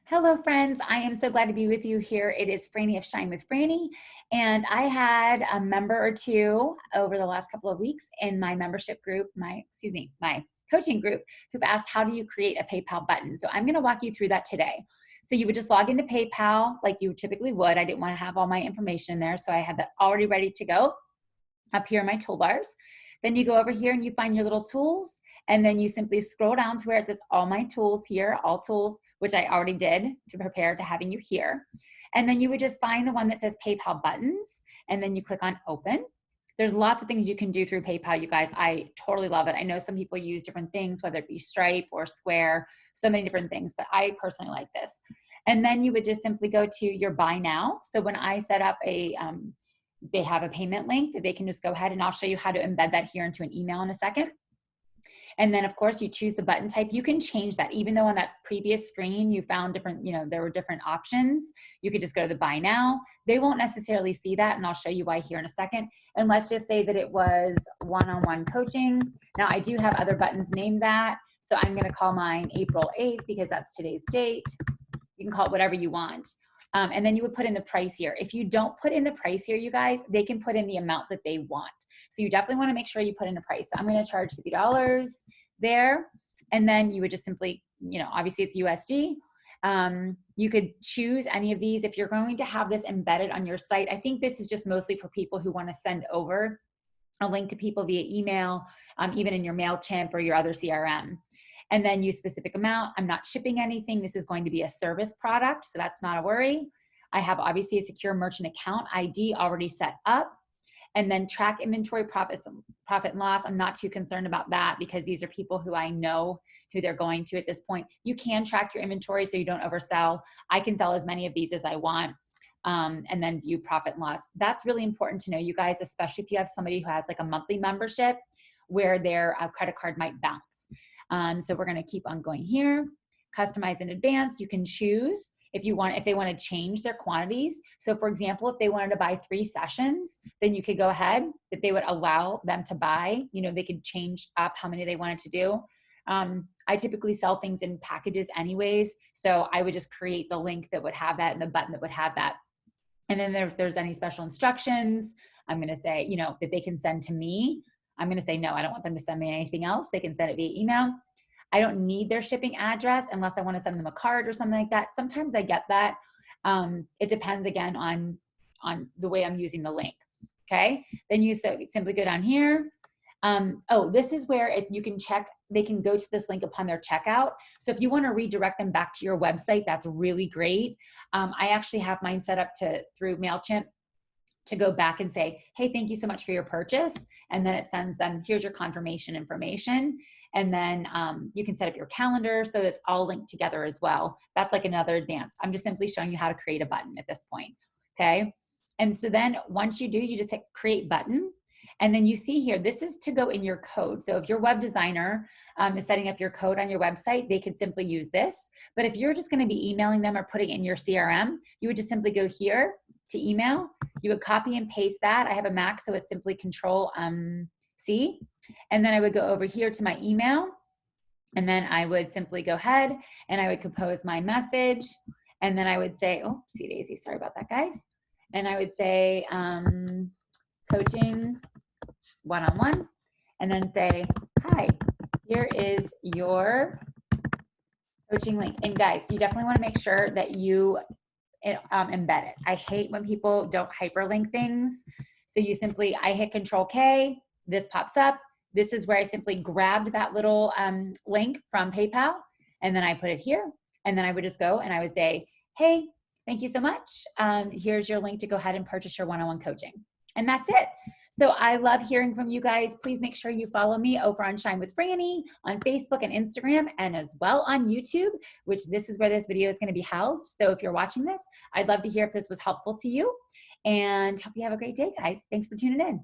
Hello, friends. I am so glad to be with you here. It is Franny of Shine with Franny, and I had a member or two over the last couple of weeks in my membership group, my coaching group, who've asked, how do you create a PayPal button? So I'm going to walk you through that today. So you would just log into PayPal like you typically would. I didn't want to have all my information there, so I had that already ready to go up here in my toolbars. Then you go over here and you find your little tools, and then you simply scroll down to where it says all my tools here, all tools, which I already did to prepare to having you here. And then you would just find the one that says PayPal buttons, and then you click on open. There's lots of things you can do through PayPal, you guys. I totally love it. I know some people use different things, whether it be Stripe or Square, so many different things, but I personally like this. And then you would just simply go to your buy now. So when I set up they have a payment link that they can just go ahead, and I'll show you how to embed that here into an email in a second. And then of course you choose the button type. You can change that. Even though on that previous screen you found different, there were different options, you could just go to the buy now. They won't necessarily see that, and I'll show you why here in a second. And let's just say that it was one-on-one coaching. Now I do have other buttons named that. So I'm going to call mine April 8th because that's today's date. You can call it whatever you want. And then you would put in the price here. If you don't put in the price here, you guys, they can put in the amount that they want. So you definitely want to make sure you put in a price. So I'm going to charge $50 there. And then you would just simply, obviously it's USD. You could choose any of these. If you're going to have this embedded on your site, I think this is just mostly for people who want to send over a link to people via email, even in your MailChimp or your other CRM. And then use specific amount. I'm not shipping anything. This is going to be a service product, so that's not a worry. I have obviously a secure merchant account ID already set up. And then track inventory profit and loss. I'm not too concerned about that because these are people who I know who they're going to at this point. You can track your inventory so you don't oversell. I can sell as many of these as I want. And then view profit and loss. That's really important to know, you guys, especially if you have somebody who has like a monthly membership where their credit card might bounce. So we're going to keep on going here. Customize in advance. You can choose if they want to change their quantities. So for example, if they wanted to buy 3 sessions, then you could go ahead, that they would allow them to buy, they could change up how many they wanted to do. I typically sell things in packages anyways. So I would just create the link that would have that and the button that would have that. And then if there's any special instructions, I'm going to say, that they can send to me. I'm going to say, no, I don't want them to send me anything else. They can send it via email. I don't need their shipping address unless I want to send them a card or something like that. Sometimes I get that. It depends again on the way I'm using the link. Okay. Then you simply go down here. This is where you can check, they can go to this link upon their checkout. So if you want to redirect them back to your website, that's really great. I actually have mine set up through MailChimp to go back and say, hey, thank you so much for your purchase. And then it sends them, here's your confirmation information. And then you can set up your calendar so it's all linked together as well. That's like another advanced. I'm just simply showing you how to create a button at this point, okay? And so then once you do, you just hit create button. And then you see here, this is to go in your code. So if your web designer is setting up your code on your website, they could simply use this. But if you're just gonna be emailing them or putting it in your CRM, you would just simply go here to email. You would copy and paste that. I have a Mac, so it's simply Control C. And then I would go over here to my email. And then I would simply go ahead and I would compose my message. And then I would say, see Daisy, sorry about that, guys. And I would say coaching one-on-one, and then say, hi, here is your coaching link. And guys, you definitely want to make sure that you embed it. I hate when people don't hyperlink things. So I hit Control K, this pops up. This is where I simply grabbed that little link from PayPal, and then I put it here. And then I would just go and I would say, hey, thank you so much. Here's your link to go ahead and purchase your one-on-one coaching. And that's it. So I love hearing from you guys. Please make sure you follow me over on Shine with Franny on Facebook and Instagram, and as well on YouTube, which this is where this video is going to be housed. So if you're watching this, I'd love to hear if this was helpful to you, and hope you have a great day, guys. Thanks for tuning in.